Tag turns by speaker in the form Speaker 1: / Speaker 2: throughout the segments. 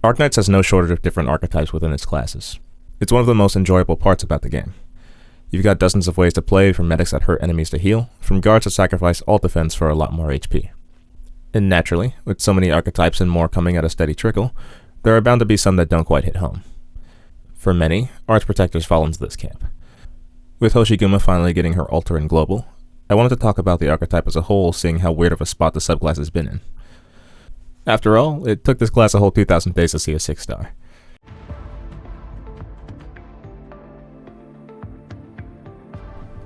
Speaker 1: Arknights has no shortage of different archetypes within its classes. It's one of the most enjoyable parts about the game. You've got dozens of ways to play, from medics that hurt enemies to heal, from guards that sacrifice all defense for a lot more HP. And naturally, with so many archetypes and more coming at a steady trickle, there are bound to be some that don't quite hit home. For many, Arch Protectors fall into this camp. With Hoshiguma finally getting her altar in Global, I wanted to talk about the archetype as a whole, seeing how weird of a spot the subclass has been in. After all, it took this class a whole 2,000 days to see a 6-star.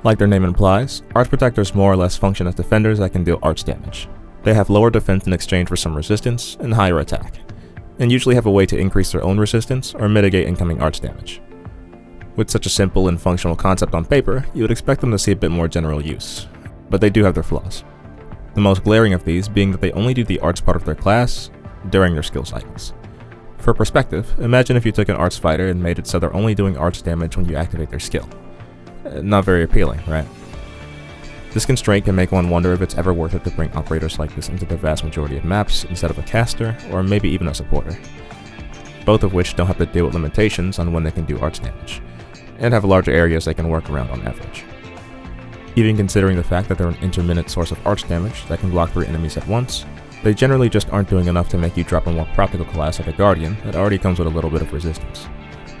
Speaker 1: Like their name implies, Arch Protectors more or less function as defenders that can deal arch damage. They have lower defense in exchange for some resistance, and higher attack, and usually have a way to increase their own resistance or mitigate incoming arch damage. With such a simple and functional concept on paper, you would expect them to see a bit more general use, but they do have their flaws. The most glaring of these being that they only do the arch part of their class during their skill cycles. For perspective, imagine if you took an arch fighter and made it so they're only doing arch damage when you activate their skill. Not very appealing, right? This constraint can make one wonder if it's ever worth it to bring operators like this into the vast majority of maps instead of a caster, or maybe even a supporter. Both of which don't have to deal with limitations on when they can do arch damage, and have larger areas they can work around on average. Even considering the fact that they're an intermittent source of arch damage that can block 3 enemies at once, they generally just aren't doing enough to make you drop a more practical class like a Guardian that already comes with a little bit of resistance.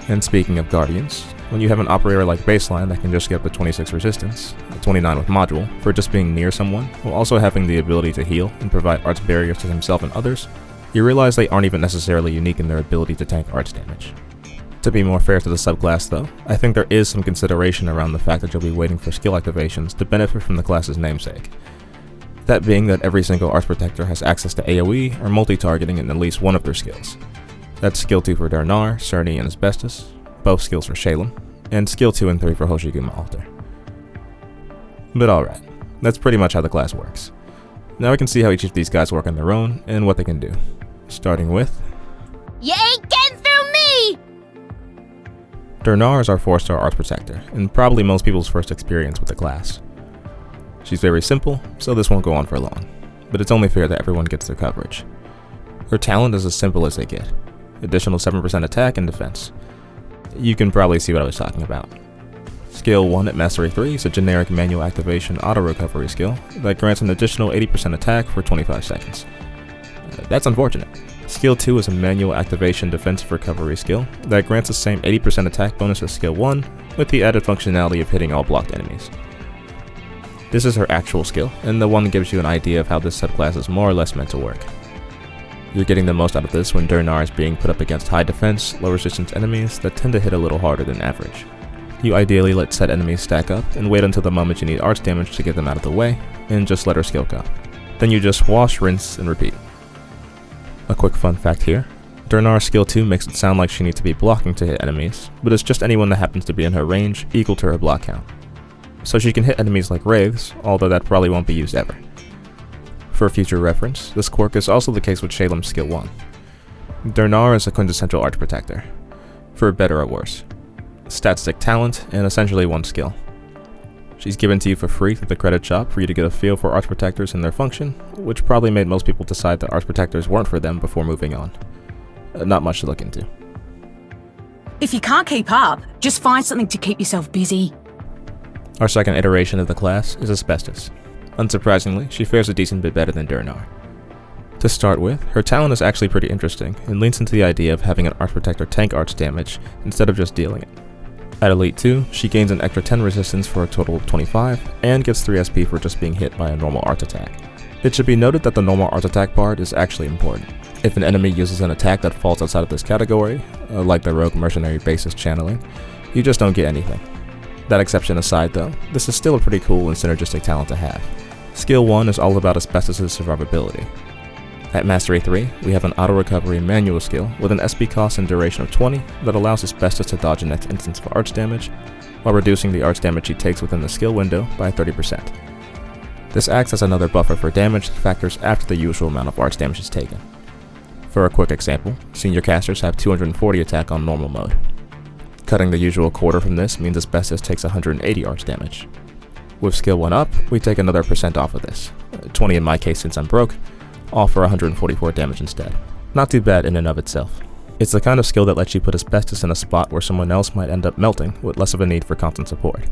Speaker 1: And speaking of Guardians, when you have an operator like Baseline that can just get up to 26 resistance, 29 with module, for just being near someone, while also having the ability to heal and provide arch barriers to himself and others, you realize they aren't even necessarily unique in their ability to tank arch damage. To be more fair to the subclass though, I think there is some consideration around the fact that you'll be waiting for skill activations to benefit from the class's namesake. That being that every single Arch Protector has access to AoE or multi-targeting in at least one of their skills. That's skill 2 for Dur-nar, Czerny, and Asbestos, both skills for Shalem, and skill 2 and 3 for Hoshiguma altar. But alright, that's pretty much how the class works. Now we can see how each of these guys work on their own and what they can do. Starting with...
Speaker 2: You ain't getting through me!
Speaker 1: Dur-nar is our 4-star Arch Protector, and probably most people's first experience with the class. She's very simple, so this won't go on for long, but it's only fair that everyone gets their coverage. Her talent is as simple as they get. Additional 7% attack and defense. You can probably see what I was talking about. Skill 1 at Mastery 3 is a generic manual activation auto-recovery skill that grants an additional 80% attack for 25 seconds. That's unfortunate. Skill 2 is a manual activation defensive recovery skill that grants the same 80% attack bonus as Skill 1, with the added functionality of hitting all blocked enemies. This is her actual skill, and the one that gives you an idea of how this subclass is more or less meant to work. You're getting the most out of this when Dur-nar is being put up against high defense, low resistance enemies that tend to hit a little harder than average. You ideally let said enemies stack up and wait until the moment you need arch damage to get them out of the way, and just let her skill go. Then you just wash, rinse, and repeat. A quick fun fact here, Dur-nar's skill 2 makes it sound like she needs to be blocking to hit enemies, but it's just anyone that happens to be in her range equal to her block count. So she can hit enemies like wraiths, although that probably won't be used ever. For future reference, this quirk is also the case with Shalem's skill 1. Dur-nar is a quintessential Arch Protector, for better or worse. Stat-stick talent, and essentially one skill. She's given to you for free through the credit shop for you to get a feel for Arch Protectors and their function, which probably made most people decide that Arch Protectors weren't for them before moving on. Not much to look into.
Speaker 3: If you can't keep up, just find something to keep yourself busy.
Speaker 1: Our second iteration of the class is Asbestos. Unsurprisingly, she fares a decent bit better than Dur-nar. To start with, her talent is actually pretty interesting and leans into the idea of having an Arch Protector tank arch damage instead of just dealing it. At Elite 2, she gains an extra 10 resistance for a total of 25, and gets 3 SP for just being hit by a normal arch attack. It should be noted that the normal arch attack part is actually important. If an enemy uses an attack that falls outside of this category, like the Rogue Mercenary Basis channeling, you just don't get anything. That exception aside though, this is still a pretty cool and synergistic talent to have. Skill 1 is all about Asbestos' survivability. At Mastery 3, we have an auto-recovery manual skill with an SP cost and duration of 20 that allows Asbestos to dodge the next instance for arch damage, while reducing the arch damage she takes within the skill window by 30%. This acts as another buffer for damage that factors after the usual amount of arch damage is taken. For a quick example, senior casters have 240 attack on normal mode. Cutting the usual quarter from this means Asbestos takes 180 arch damage. With skill 1 up, we take another percent off of this, 20 in my case since I'm broke, all for 144 damage instead. Not too bad in and of itself. It's the kind of skill that lets you put Asbestos in a spot where someone else might end up melting with less of a need for constant support.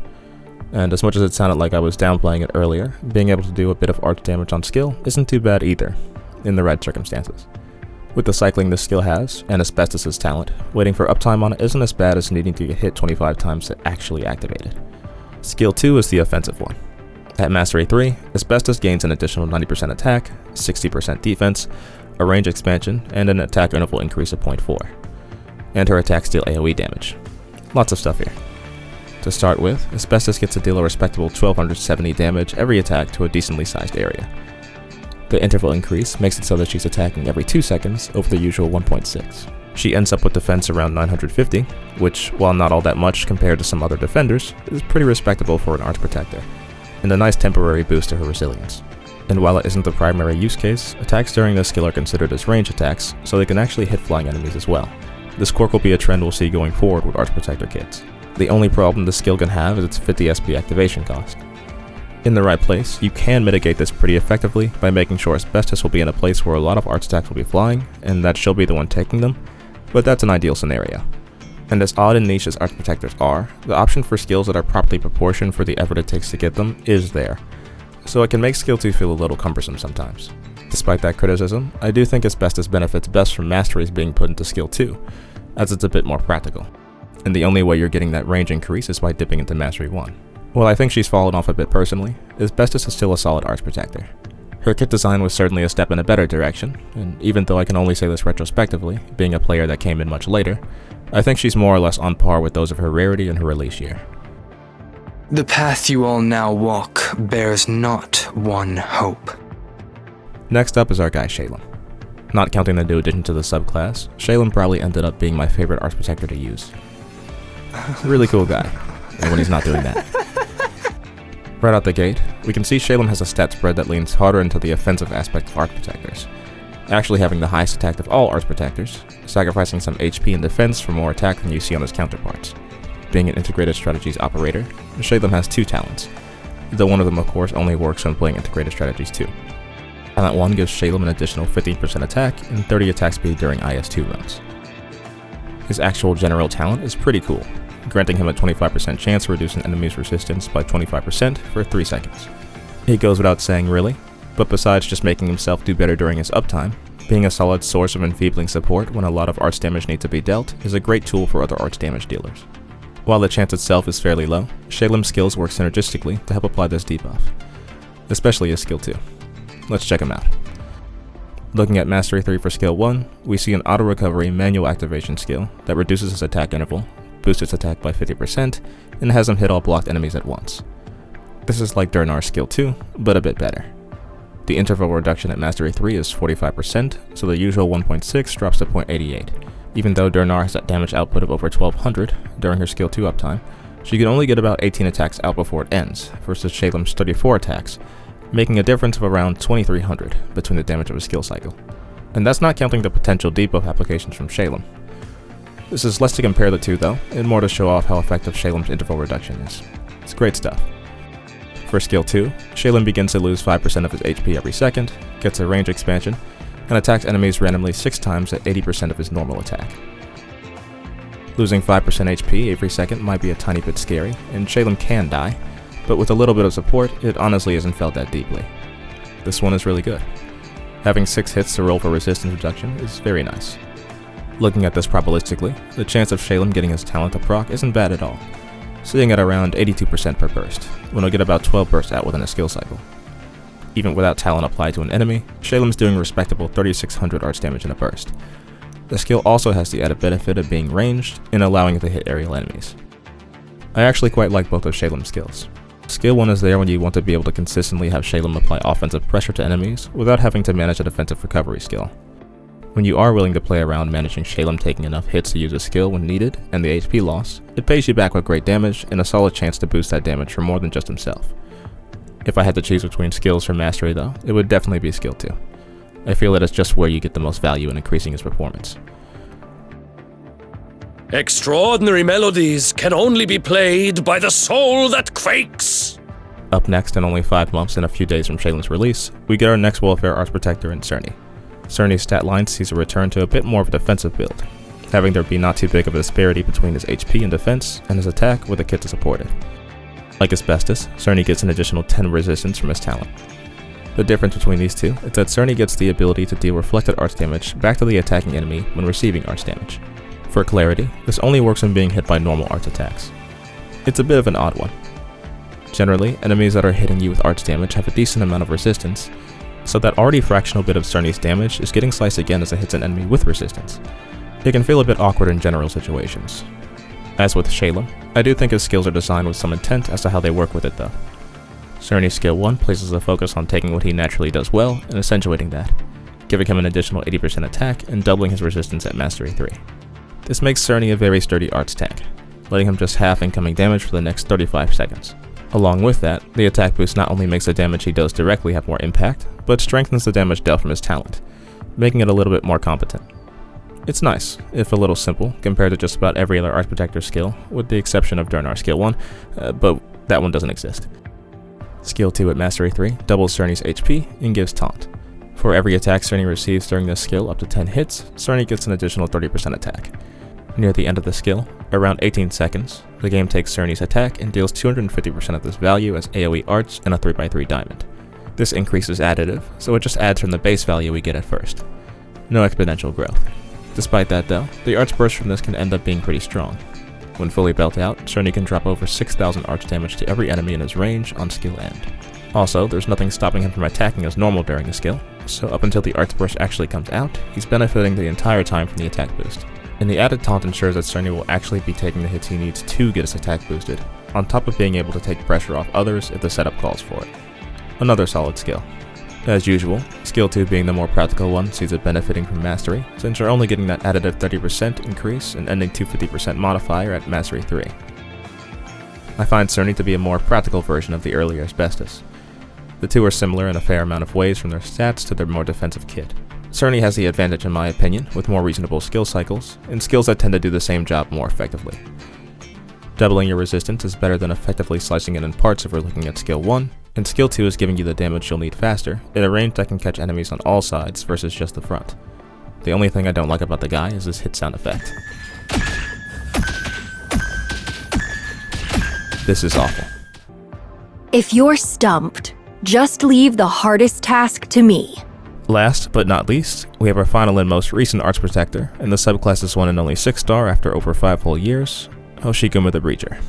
Speaker 1: And as much as it sounded like I was downplaying it earlier, being able to do a bit of arch damage on skill isn't too bad either, in the right circumstances. With the cycling this skill has, and Asbestos' talent, waiting for uptime on it isn't as bad as needing to get hit 25 times to actually activate it. Skill 2 is the offensive one. At Mastery 3, Asbestos gains an additional 90% attack, 60% defense, a range expansion, and an attack interval increase of 0.4. And her attacks deal AoE damage. Lots of stuff here. To start with, Asbestos gets to deal a respectable 1270 damage every attack to a decently sized area. The interval increase makes it so that she's attacking every 2 seconds over the usual 1.6. She ends up with defense around 950, which, while not all that much compared to some other defenders, is pretty respectable for an Arch Protector, and a nice temporary boost to her resilience. And while it isn't the primary use case, attacks during this skill are considered as range attacks, so they can actually hit flying enemies as well. This quirk will be a trend we'll see going forward with Arch Protector kits. The only problem this skill can have is its 50 SP activation cost. In the right place, you can mitigate this pretty effectively by making sure Asbestos will be in a place where a lot of arch attacks will be flying, and that she'll be the one taking them, but that's an ideal scenario. And as odd and niche as Arch Protectors are, the option for skills that are properly proportioned for the effort it takes to get them is there, so it can make skill 2 feel a little cumbersome sometimes. Despite that criticism, I do think Asbestos benefits best from masteries being put into skill 2, as it's a bit more practical, and the only way you're getting that range increase is by dipping into Mastery 1. While I think she's fallen off a bit personally, Asbestos is still a solid Arch Protector. Her kit design was certainly a step in a better direction, and even though I can only say this retrospectively, being a player that came in much later, I think she's more or less on par with those of her rarity and her release year.
Speaker 4: The path you all now walk bears not one hope.
Speaker 1: Next up is our guy Shalem. Not counting the new addition to the subclass, Shalem probably ended up being my favorite Arch Protector to use. Really cool guy, and when he's not doing that. Right out the gate, we can see Shalem has a stat spread that leans harder into the offensive aspect of Arch Protectors, actually having the highest attack of all Arch Protectors, sacrificing some HP and defense for more attack than you see on his counterparts. Being an integrated strategies operator, Shalem has 2 talents, though one of them of course only works when playing integrated strategies too. Talent 1 gives Shalem an additional 15% attack and 30 attack speed during IS-2 runs. His actual general talent is pretty cool, granting him a 25% chance of reducing enemies' resistance by 25% for 3 seconds. It goes without saying really, but besides just making himself do better during his uptime, being a solid source of enfeebling support when a lot of arch damage needs to be dealt is a great tool for other arch damage dealers. While the chance itself is fairly low, Shalem's skills work synergistically to help apply this debuff, especially his skill 2. Let's check him out. Looking at Mastery 3 for skill 1, we see an auto recovery manual activation skill that reduces his attack interval, boosts its attack by 50%, and has him hit all blocked enemies at once. This is like Dur-nar skill 2, but a bit better. The interval reduction at Mastery 3 is 45%, so the usual 1.6 drops to 0.88. Even though Dur-nar has that damage output of over 1200 during her skill 2 uptime, she can only get about 18 attacks out before it ends, versus Shalem's 34 attacks, making a difference of around 2300 between the damage of a skill cycle. And that's not counting the potential debuff applications from Shalem. This is less to compare the two though, and more to show off how effective Shalem's interval reduction is. It's great stuff. For skill 2, Shalem begins to lose 5% of his HP every second, gets a range expansion, and attacks enemies randomly 6 times at 80% of his normal attack. Losing 5% HP every second might be a tiny bit scary, and Shalem can die, but with a little bit of support, it honestly isn't felt that deeply. This one is really good. Having 6 hits to roll for resistance reduction is very nice. Looking at this probabilistically, the chance of Shalem getting his talent to proc isn't bad at all, sitting at around 82% per burst, when he'll get about 12 bursts out within a skill cycle. Even without talent applied to an enemy, Shalem's doing a respectable 3600 arch damage in a burst. The skill also has the added benefit of being ranged and allowing it to hit aerial enemies. I actually quite like both of Shalem's skills. Skill 1 is there when you want to be able to consistently have Shalem apply offensive pressure to enemies without having to manage a defensive recovery skill. When you are willing to play around managing Shalem taking enough hits to use a skill when needed and the HP loss, it pays you back with great damage and a solid chance to boost that damage for more than just himself. If I had to choose between skills for Mastery though, it would definitely be skill 2. I feel that it's just where you get the most value in increasing his performance.
Speaker 5: Extraordinary melodies can only be played by the soul that quakes!
Speaker 1: Up next, in only 5 months and a few days from Shalem's release, we get our next Welfare Arch Protector in Czerny. Czerny's stat line sees a return to a bit more of a defensive build. having there be not too big of a disparity between his HP and defense and his attack with a kit to support it. Like Asbestos, Czerny gets an additional 10 resistance from his talent. The difference between these two is that Czerny gets the ability to deal reflected arts damage back to the attacking enemy when receiving arts damage. For clarity, this only works when being hit by normal arts attacks. It's a bit of an odd one. Generally, enemies that are hitting you with arts damage have a decent amount of resistance, so that already fractional bit of Czerny's damage is getting sliced again as it hits an enemy with resistance. It can feel a bit awkward in general situations. As with Shalem, I do think his skills are designed with some intent as to how they work with it though. Czerny's skill 1 places a focus on taking what he naturally does well and accentuating that, giving him an additional 80% attack and doubling his resistance at Mastery 3. This makes Czerny a very sturdy arts tank, letting him just half incoming damage for the next 35 seconds. Along with that, the attack boost not only makes the damage he does directly have more impact, but strengthens the damage dealt from his talent, making it a little bit more competent. It's nice, if a little simple, compared to just about every other Arts Protector skill, with the exception of Dur-nar skill 1, but that one doesn't exist. Skill 2 at Mastery 3 doubles Czerny's HP and gives Taunt. For every attack Czerny receives during this skill up to 10 hits, Czerny gets an additional 30% attack. Near the end of the skill, around 18 seconds, the game takes Czerny's attack and deals 250% of this value as AoE arts and a 3x3 diamond. This increase is additive, so it just adds from the base value we get at first. No exponential growth. Despite that though, the arts burst from this can end up being pretty strong. When fully built out, Czerny can drop over 6,000 arts damage to every enemy in his range on skill end. Also, there's nothing stopping him from attacking as normal during the skill, so up until the arts burst actually comes out, he's benefiting the entire time from the attack boost. And the added taunt ensures that Czerny will actually be taking the hits he needs to get his attack boosted, on top of being able to take pressure off others if the setup calls for it. Another solid skill. As usual, skill 2 being the more practical one sees it benefiting from mastery, since you're only getting that additive 30% increase and ending 250% modifier at Mastery 3. I find Czerny to be a more practical version of the earlier Asbestos. The two are similar in a fair amount of ways from their stats to their more defensive kit. Czerny has the advantage in my opinion, with more reasonable skill cycles, and skills that tend to do the same job more effectively. Doubling your resistance is better than effectively slicing it in parts if we're looking at skill 1, and skill 2 is giving you the damage you'll need faster, in a range that can catch enemies on all sides versus just the front. The only thing I don't like about the guy is his hit sound effect. This is awful.
Speaker 2: If you're stumped, just leave the hardest task to me.
Speaker 1: Last but not least, we have our final and most recent Arts Protector, and the subclass's one and only 6-star after over 5 whole years, Hoshiguma the Breacher.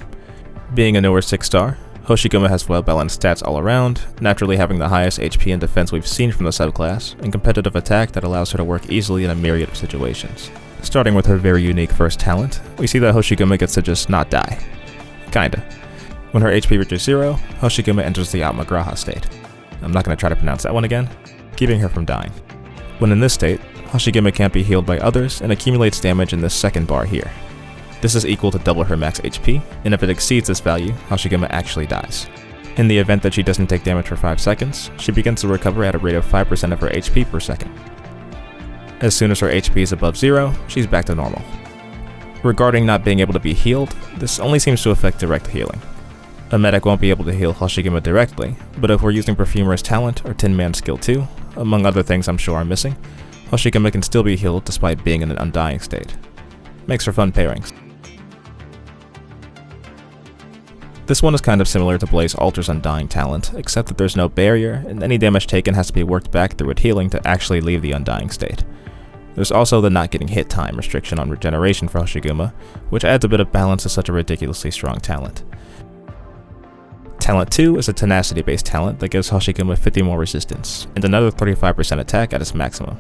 Speaker 1: Being a newer 6-star, Hoshiguma has well-balanced stats all around, naturally having the highest HP and defense we've seen from the subclass, and competitive attack that allows her to work easily in a myriad of situations. Starting with her very unique first talent, we see that Hoshiguma gets to just not die. Kinda. When her HP reaches 0, Hoshiguma enters the Atmagraha state. I'm not going to try to pronounce that one again, keeping her from dying. When in this state, Hoshiguma can't be healed by others and accumulates damage in this second bar here. This is equal to double her max HP, and if it exceeds this value, Hoshiguma actually dies. In the event that she doesn't take damage for 5 seconds, she begins to recover at a rate of 5% of her HP per second. As soon as her HP is above 0, she's back to normal. Regarding not being able to be healed, this only seems to affect direct healing. A medic won't be able to heal Hoshiguma directly, but if we're using Perfumer's talent or Tin Man skill 2, among other things I'm sure I'm missing, Hoshiguma can still be healed despite being in an undying state. Makes for fun pairings. This one is kind of similar to Blaze Alter's Undying talent, except that there's no barrier, and any damage taken has to be worked back through it healing to actually leave the Undying state. There's also the not getting hit time restriction on regeneration for Hoshiguma, which adds a bit of balance to such a ridiculously strong talent. Talent 2 is a tenacity-based talent that gives Hoshiguma 50 more resistance, and another 35% attack at its maximum.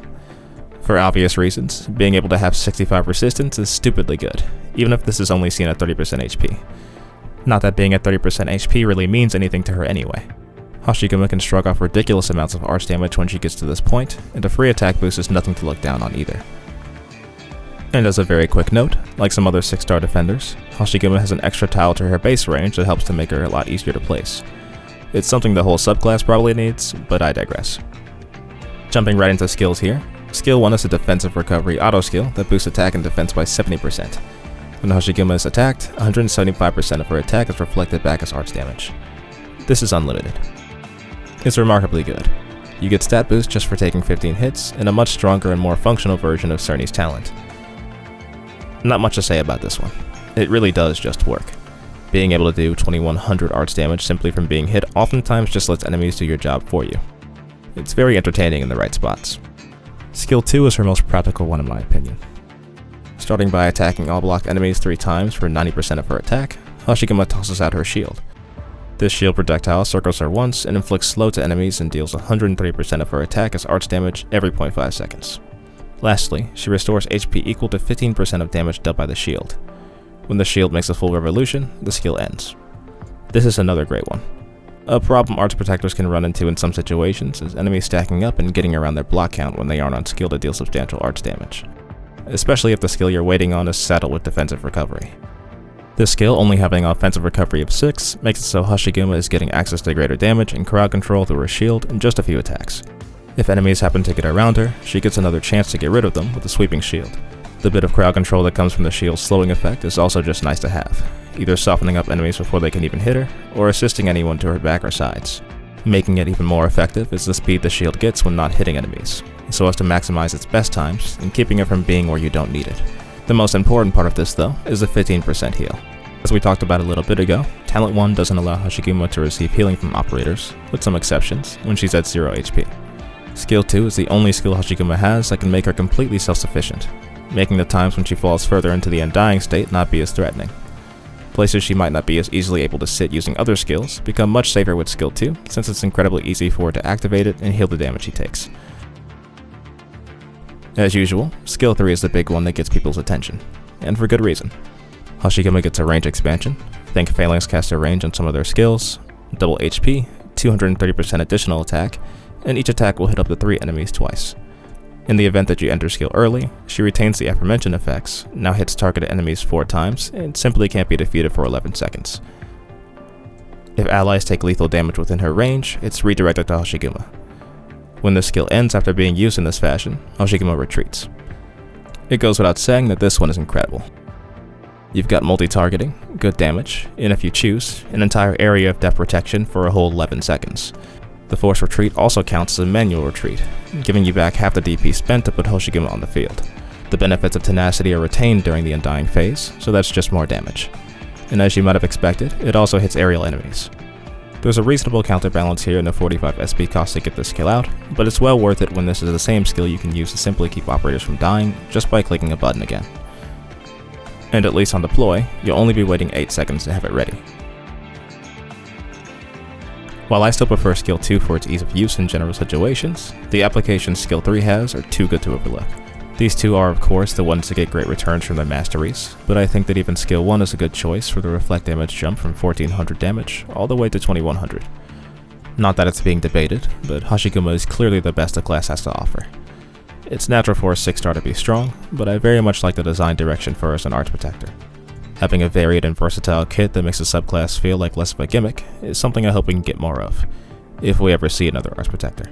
Speaker 1: For obvious reasons, being able to have 65 resistance is stupidly good, even if this is only seen at 30% HP. Not that being at 30% HP really means anything to her anyway. Hoshiguma can shrug off ridiculous amounts of arts damage when she gets to this point, and a free attack boost is nothing to look down on either. And as a very quick note, like some other 6-star defenders, Hoshiguma has an extra tile to her base range that helps to make her a lot easier to place. It's something the whole subclass probably needs, but I digress. Jumping right into skills here, skill 1 is a defensive recovery auto skill that boosts attack and defense by 70%. When Hoshiguma is attacked, 175% of her attack is reflected back as arts damage. This is unlimited. It's remarkably good. You get stat boost just for taking 15 hits, and a much stronger and more functional version of Czerny's talent. Not much to say about this one. It really does just work. Being able to do 2100 arts damage simply from being hit oftentimes just lets enemies do your job for you. It's very entertaining in the right spots. Skill 2 is her most practical one in my opinion. Starting by attacking all blocked enemies 3 times for 90% of her attack, Hoshiguma tosses out her shield. This shield projectile circles her once and inflicts slow to enemies and deals 130% of her attack as arts damage every 0.5 seconds. Lastly, she restores HP equal to 15% of damage dealt by the shield. When the shield makes a full revolution, the skill ends. This is another great one. A problem arts protectors can run into in some situations is enemies stacking up and getting around their block count when they aren't on skill to deal substantial arts damage, especially if the skill you're waiting on is saddled with defensive recovery. This skill only having offensive recovery of 6 makes it so Hoshiguma is getting access to greater damage and crowd control through her shield in just a few attacks. If enemies happen to get around her, she gets another chance to get rid of them with a sweeping shield. The bit of crowd control that comes from the shield's slowing effect is also just nice to have, either softening up enemies before they can even hit her, or assisting anyone to her back or sides. Making it even more effective is the speed the shield gets when not hitting enemies, so as to maximize its best times and keeping it from being where you don't need it. The most important part of this though is the 15% heal. As we talked about a little bit ago, Talent 1 doesn't allow Hoshiguma to receive healing from operators, with some exceptions, when she's at 0 HP. Skill 2 is the only skill Hoshiguma has that can make her completely self-sufficient, making the times when she falls further into the undying state not be as threatening. Places she might not be as easily able to sit using other skills become much safer with Skill 2 since it's incredibly easy for her to activate it and heal the damage she takes. As usual, Skill 3 is the big one that gets people's attention, and for good reason. Hoshiguma gets a range expansion, think Phalanx caster range on some of their skills, double HP, 230% additional attack, and each attack will hit up to 3 enemies twice. In the event that you enter skill early, she retains the aforementioned effects, now hits targeted enemies 4 times, and simply can't be defeated for 11 seconds. If allies take lethal damage within her range, it's redirected to Hoshiguma. When the skill ends after being used in this fashion, Hoshiguma retreats. It goes without saying that this one is incredible. You've got multi-targeting, good damage, and if you choose, an entire area of depth protection for a whole 11 seconds. The forced retreat also counts as a manual retreat, giving you back half the DP spent to put Hoshiguma on the field. The benefits of tenacity are retained during the undying phase, so that's just more damage. And as you might have expected, it also hits aerial enemies. There's a reasonable counterbalance here in the 45 SP cost to get this skill out, but it's well worth it when this is the same skill you can use to simply keep operators from dying just by clicking a button again. And at least on deploy, you'll only be waiting 8 seconds to have it ready. While I still prefer Skill 2 for its ease of use in general situations, the applications Skill 3 has are too good to overlook. These two are of course the ones to get great returns from their masteries, but I think that even Skill 1 is a good choice for the reflect damage jump from 1400 damage all the way to 2100. Not that it's being debated, but Hoshiguma is clearly the best the class has to offer. It's natural for a 6-star to be strong, but I very much like the design direction for her as an arts protector. Having a varied and versatile kit that makes the subclass feel like less of a gimmick is something I hope we can get more of, if we ever see another arts protector.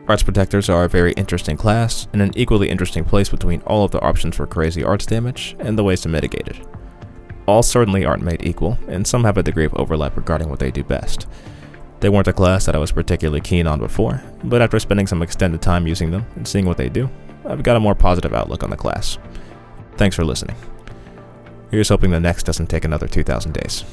Speaker 1: Arts protectors are a very interesting class, and an equally interesting place between all of the options for crazy arts damage and the ways to mitigate it. All certainly aren't made equal, and some have a degree of overlap regarding what they do best. They weren't a class that I was particularly keen on before, but after spending some extended time using them and seeing what they do, I've got a more positive outlook on the class. Thanks for listening. Here's hoping the next doesn't take another 2,000 days.